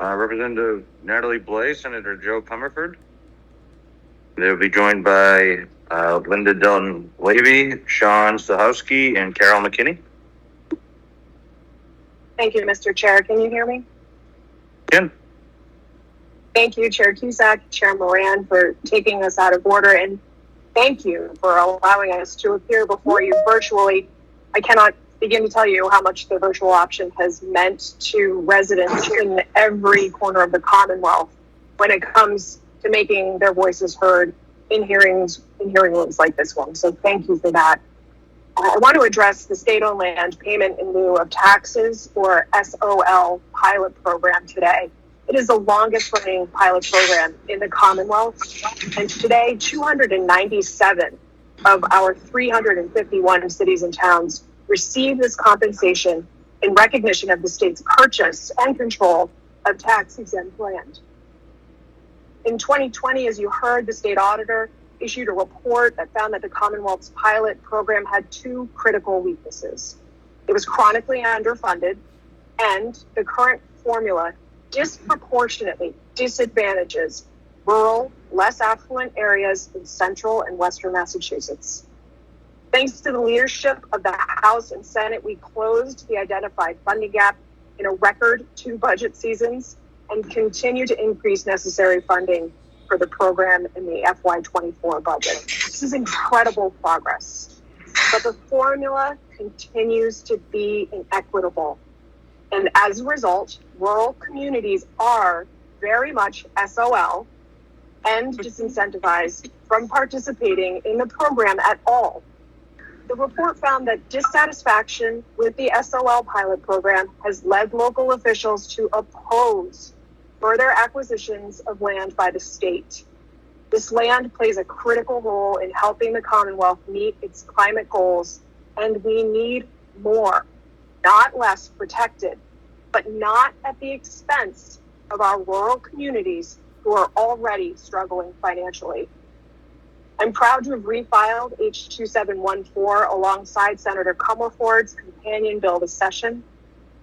Representative Natalie Blais, Senator Joe Comerford. They'll be joined by Linda Dunleavy, Sean Stahowski, and Carol McKinney. Thank you, Mr. Chair. Can you hear me? Ken. Thank you, Chair Cusack, Chair Moran, for taking us out of order, and thank you for allowing us to appear before you virtually. I cannot begin to tell you how much the virtual option has meant to residents in every corner of the Commonwealth when it comes to making their voices heard in hearing rooms like this one. So thank you for that. I want to address the state-owned land payment in lieu of taxes, or SOL, pilot program today. It is the longest running pilot program in the Commonwealth, and today 297 of our 351 cities and towns receive this compensation in recognition of the state's purchase and control of tax-exempt land. In 2020, as you heard, the state auditor issued a report that found that the Commonwealth's pilot program had two critical weaknesses. It was chronically underfunded, and the current formula disproportionately disadvantages rural, less affluent areas in central and western Massachusetts. Thanks to the leadership of the House and Senate, we closed the identified funding gap in a record 2 budget seasons and continue to increase necessary funding for the program in the FY24 budget. This is incredible progress, but the formula continues to be inequitable. And as a result, rural communities are very much SOL and disincentivized from participating in the program at all. The report found that dissatisfaction with the SOL pilot program has led local officials to oppose further acquisitions of land by the state. This land plays a critical role in helping the Commonwealth meet its climate goals, and we need more, not less protected, but not at the expense of our rural communities who are already struggling financially. I'm proud to have refiled H2714 alongside Senator Comerford's companion bill this session.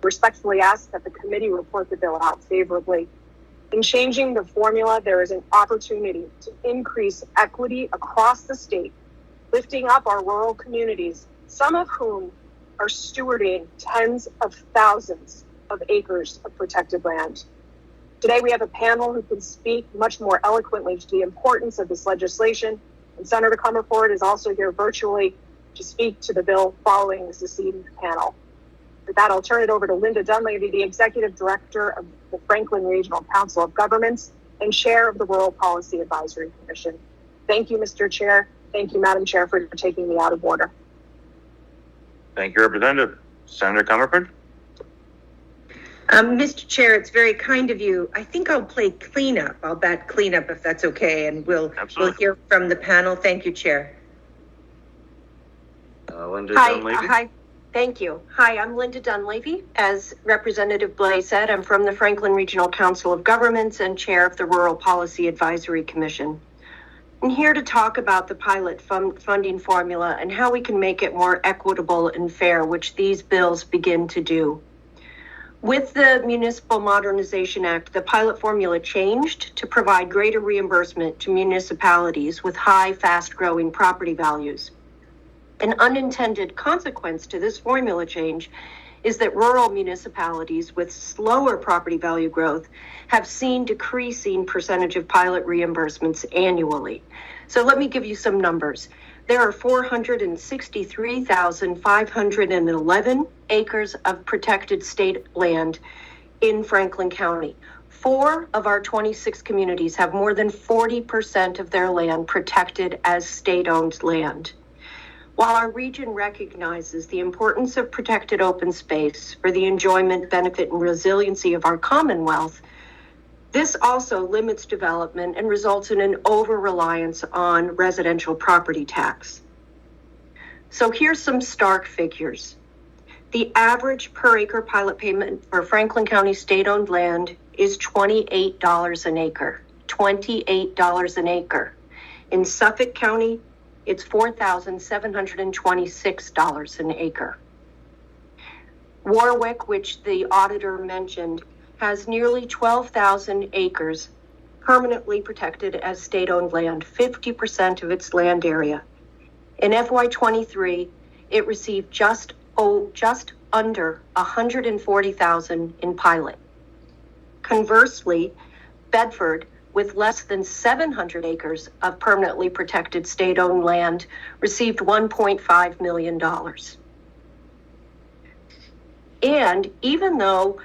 Respectfully ask that the committee report the bill out favorably. In changing the formula, there is an opportunity to increase equity across the state, lifting up our rural communities, some of whom are stewarding tens of thousands of acres of protected land. Today, we have a panel who can speak much more eloquently to the importance of this legislation, and Senator Comerford is also here virtually to speak to the bill following this esteemed panel. With that, I'll turn it over to Linda Dunleavy, the Executive Director of the Franklin Regional Council of Governments and Chair of the Rural Policy Advisory Commission. Thank you, Mr. Chair. Thank you, Madam Chair, for taking me out of order. Thank you, Representative. Senator Comerford. Mr. Chair, it's very kind of you. I think I'll play cleanup. I'll bat cleanup if that's okay, and we'll hear from the panel. Thank you, Chair. Linda Dunleavy. Hi. Thank you. Hi, I'm Linda Dunleavy. As Representative Blais said, I'm from the Franklin Regional Council of Governments and Chair of the Rural Policy Advisory Commission. I'm here to talk about the pilot funding formula and how we can make it more equitable and fair, which these bills begin to do. With the Municipal Modernization Act, the pilot formula changed to provide greater reimbursement to municipalities with high, fast-growing property values. An unintended consequence to this formula change is that rural municipalities with slower property value growth have seen decreasing percentage of pilot reimbursements annually. So let me give you some numbers. There are 463,511 acres of protected state land in Franklin County. 4 of our 26 communities have more than 40% of their land protected as state-owned land. While our region recognizes the importance of protected open space for the enjoyment, benefit, and resiliency of our Commonwealth, this also limits development and results in an over-reliance on residential property tax. So here's some stark figures. The average per acre pilot payment for Franklin County state-owned land is $28 an acre. $28 an acre. In Suffolk County, it's $4,726 an acre. Warwick, which the auditor mentioned, has nearly 12,000 acres permanently protected as state-owned land, 50% of its land area. In FY23, it received just under 140,000 in pilot. Conversely, Bedford, with less than 700 acres of permanently protected state-owned land, received $1.5 million. And even though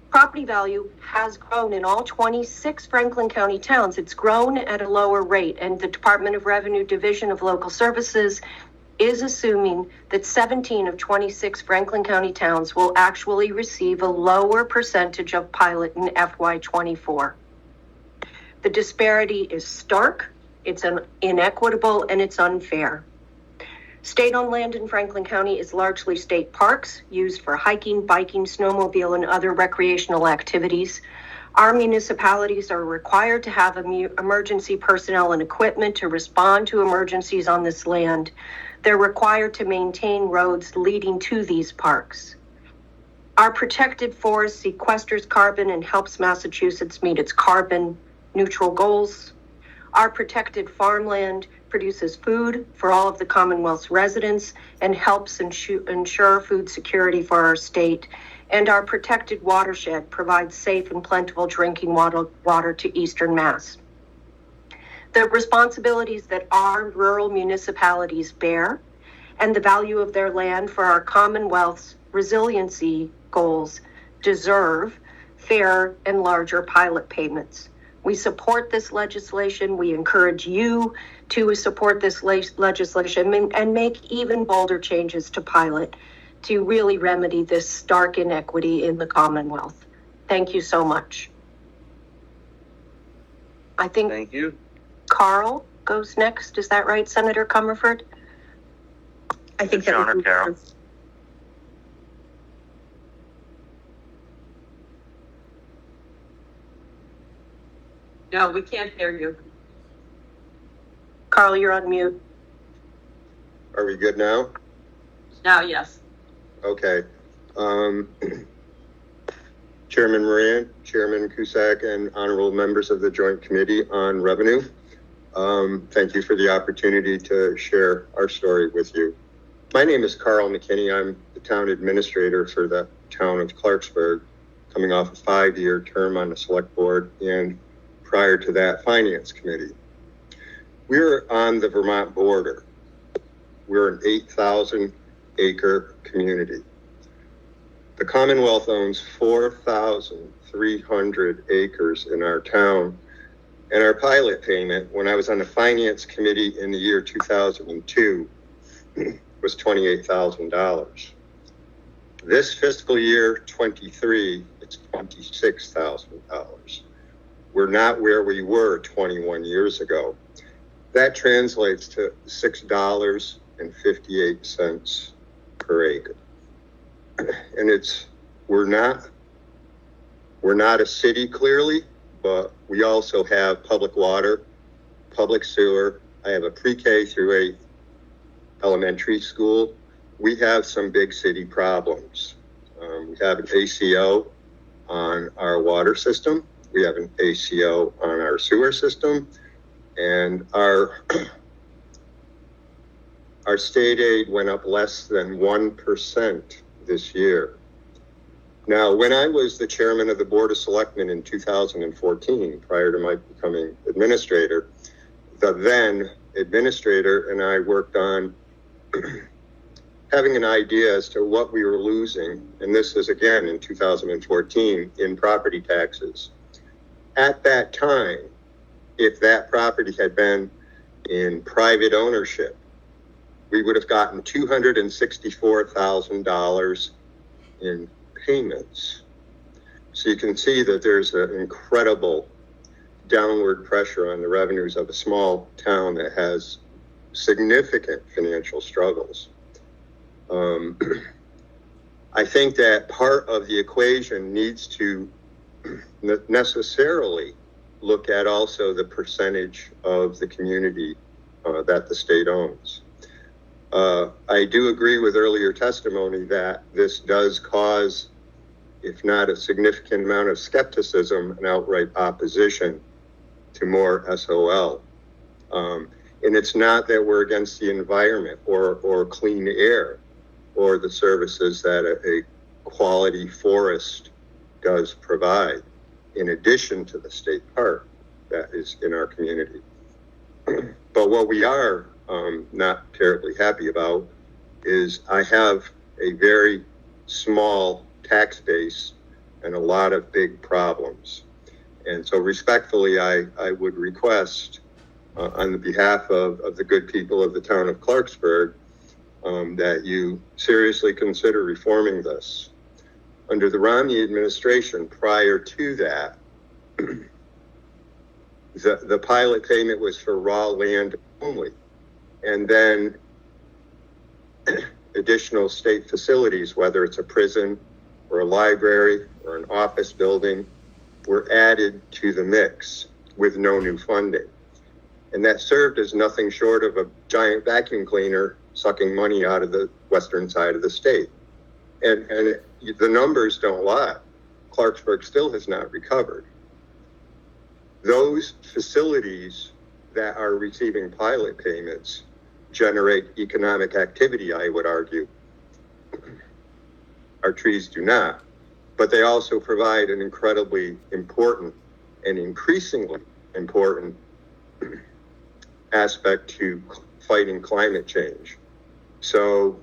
property value has grown in all 26 Franklin County towns, it's grown at a lower rate, and the Department of Revenue Division of Local Services is assuming that 17 of 26 Franklin County towns will actually receive a lower percentage of pilot in FY24. The disparity is stark, it's inequitable, and it's unfair. State-owned land in Franklin County is largely state parks used for hiking, biking, snowmobile, and other recreational activities. Our municipalities are required to have emergency personnel and equipment to respond to emergencies on this land. They're required to maintain roads leading to these parks. Our protected forest sequesters carbon and helps Massachusetts meet its carbon neutral goals. Our protected farmland produces food for all of the Commonwealth's residents and helps ensure food security for our state. And our protected watershed provides safe and plentiful drinking water to Eastern Mass. The responsibilities that our rural municipalities bear and the value of their land for our Commonwealth's resiliency goals deserve fair and larger pilot payments. We support this legislation. We encourage you to support this legislation and make even bolder changes to pilot to really remedy this stark inequity in the Commonwealth. Thank you so much. I think Thank you. Carl goes next. Is that right, Senator Comerford? I think that Sean or Carol? No, we can't hear you. Carl, you're on mute. Are we good now? Now, yes. Okay. Chairman Moran, Chairman Cusack, and honorable members of the Joint Committee on Revenue, thank you for the opportunity to share our story with you. My name is Carl McKinney. I'm the town administrator for the town of Clarksburg, coming off a 5-year term on the select board and prior to that, Finance Committee. We're on the Vermont border. We're an 8,000 acre community. The Commonwealth owns 4,300 acres in our town, and our pilot payment, when I was on the Finance Committee in the year 2002, was $28,000. This fiscal year 23, it's $26,000. We're not where we were 21 years ago. That translates to $6.58 per acre. And we're not a city clearly, but we also have public water, public sewer. I have a pre-K through 8 elementary school. We have some big city problems. We have an ACO on our water system. We have an ACO on our sewer system, and our state aid went up less than 1% this year. Now, when I was the chairman of the Board of Selectmen in 2014, prior to my becoming administrator, the then administrator and I worked on having an idea as to what we were losing, and this is again in 2014, in property taxes. At that time, if that property had been in private ownership, we would have gotten $264,000 in payments. So you can see that there's an incredible downward pressure on the revenues of a small town that has significant financial struggles. I think that part of the equation needs to necessarily look at also the percentage of the community that the state owns. I do agree with earlier testimony that this does cause if not a significant amount of skepticism and outright opposition to more SOL. And it's not that we're against the environment or clean air or the services that a quality forest does provide, in addition to the state park that is in our community. But what we are not terribly happy about is I have a very small tax base and a lot of big problems. And so respectfully, I would request on the behalf of the good people of the town of Clarksburg that you seriously consider reforming this. Under the Romney administration, prior to that, the pilot payment was for raw land only. And then additional state facilities, whether it's a prison or a library or an office building, were added to the mix with no new funding. And that served as nothing short of a giant vacuum cleaner sucking money out of the western side of the state. And the numbers don't lie. Clarksburg still has not recovered. Those facilities that are receiving pilot payments generate economic activity, I would argue. Our trees do not. But they also provide an incredibly important and increasingly important aspect to fighting climate change. So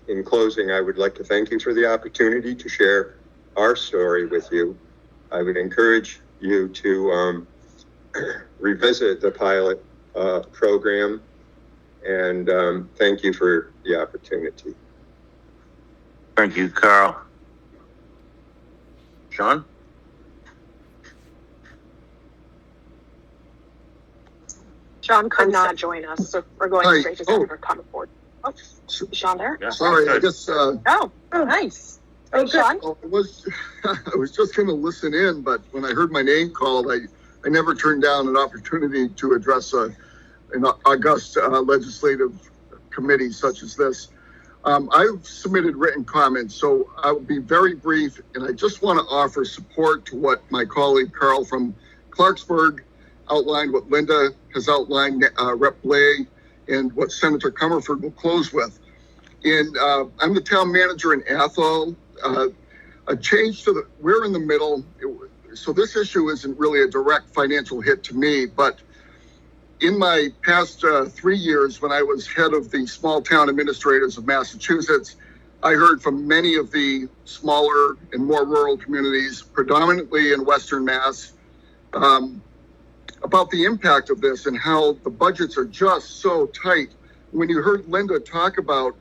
in closing, I would like to thank you for the opportunity to share our story with you. I would encourage you to revisit the pilot program, and thank you for the opportunity. Thank you, Carl. Sean? Sean could not join us, so we're going straight to Senator Comerford. Oh, is Sean there? Yeah, sorry, I guess. Oh, nice. Oh, Sean? I was just going to listen in, but when I heard my name called, I never turned down an opportunity to address an august legislative committee such as this. I've submitted written comments, so I will be very brief, and I just want to offer support to what my colleague Carl from Clarksburg outlined, what Linda has outlined, Rep. Blais, and what Senator Comerford will close with. I'm the town manager in Athol. A change to we're in the middle, so this issue isn't really a direct financial hit to me, but in my past 3 years, when I was head of the small town administrators of Massachusetts, I heard from many of the smaller and more rural communities, predominantly in Western Mass, about the impact of this and how the budgets are just so tight. When you heard Linda talk about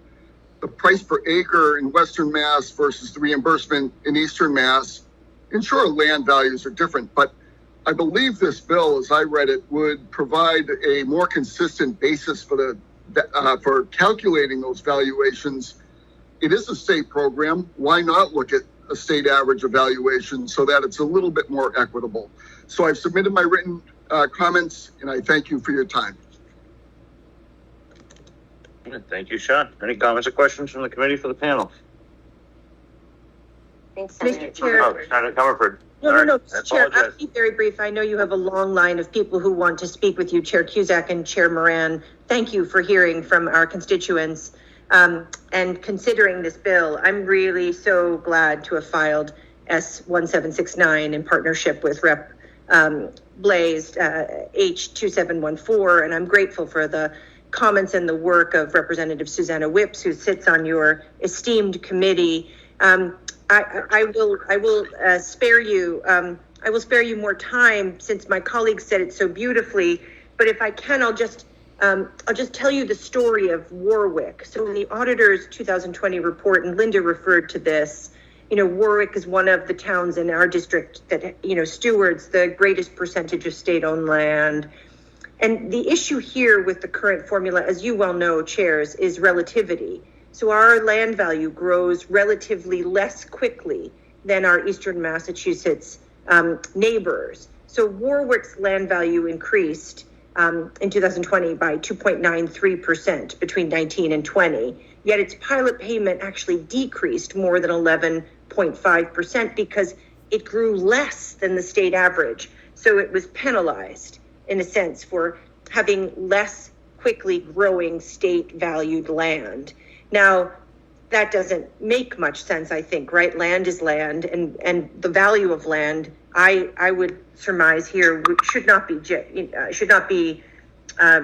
the price per acre in Western Mass versus the reimbursement in Eastern Mass, and sure, land values are different, but I believe this bill, as I read it, would provide a more consistent basis for calculating those valuations. It is a state program. Why not look at a state average evaluation so that it's a little bit more equitable? So I've submitted my written comments, and I thank you for your time. Thank you, Sean. Any comments or questions from the committee for the panel? Thanks, Mr. Chair. Oh, Senator Comerford. No, Chair, I'll be very brief. I know you have a long line of people who want to speak with you, Chair Cusack and Chair Moran. Thank you for hearing from our constituents and considering this bill. I'm really so glad to have filed S1769 in partnership with Rep. Blais, H2714, and I'm grateful for the comments and the work of Representative Susanna Whips, who sits on your esteemed committee. I will spare you. I will spare you more time since my colleague said it so beautifully. But if I can, I'll just tell you the story of Warwick. So in the auditor's 2020 report, and Linda referred to this, Warwick is one of the towns in our district that, stewards the greatest percentage of state-owned land. And the issue here with the current formula, as you well know, chairs, is relativity. So our land value grows relatively less quickly than our Eastern Massachusetts neighbors. So Warwick's land value increased in 2020 by 2.93% between 19 and 20, yet its pilot payment actually decreased more than 11 0.5% because it grew less than the state average. So it was penalized in a sense for having less quickly growing state valued land. Now, that doesn't make much sense, I think, right? Land is land, and the value of land, I would surmise here, should not be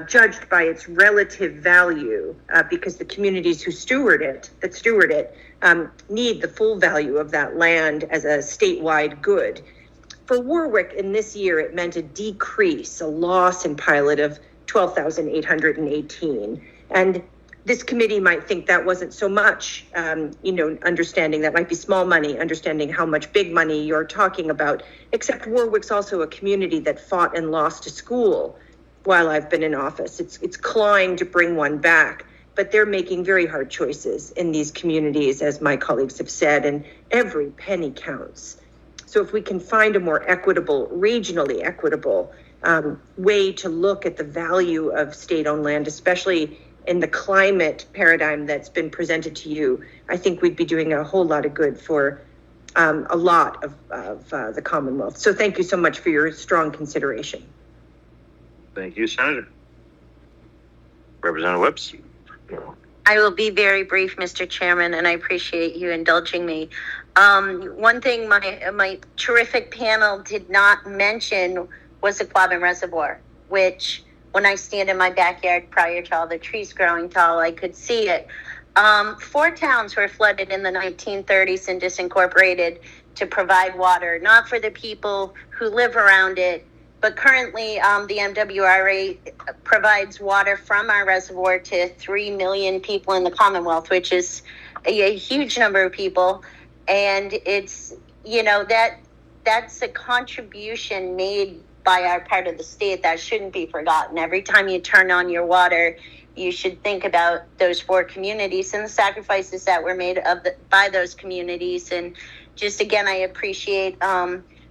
judged by its relative value, because the communities who steward it, need the full value of that land as a statewide good. For Warwick, in this year, it meant a decrease, a loss in pilot of 12,818. And this committee might think that wasn't so much, understanding that might be small money, understanding how much big money you're talking about, except Warwick's also a community that fought and lost a school while I've been in office. It's clawing to bring one back, but they're making very hard choices in these communities, as my colleagues have said, and every penny counts. So if we can find a more equitable, regionally equitable way to look at the value of state-owned land, especially in the climate paradigm that's been presented to you, I think we'd be doing a whole lot of good for a lot of the Commonwealth. So thank you so much for your strong consideration. Thank you, Senator. Representative Whips. I will be very brief, Mr. Chairman, and I appreciate you indulging me. One thing my terrific panel did not mention was the Quabbin Reservoir, which when I stand in my backyard prior to all the trees growing tall, I could see it. 4 towns were flooded in the 1930s and disincorporated to provide water, not for the people who live around it, but currently the MWRA provides water from our reservoir to 3 million people in the Commonwealth, which is a huge number of people. And it's, that's a contribution made by our part of the state that shouldn't be forgotten. Every time you turn on your water, you should think about those 4 communities and the sacrifices that were made by those communities. And just again, I appreciate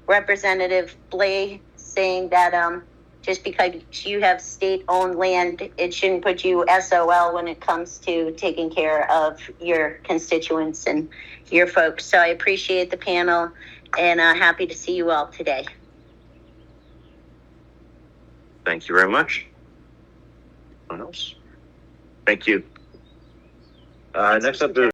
Representative Blais saying that just because you have state-owned land, it shouldn't put you SOL when it comes to taking care of your constituents and your folks. So I appreciate the panel, and happy to see you all today. Thank you very much. Anyone else? Thank you. Next up is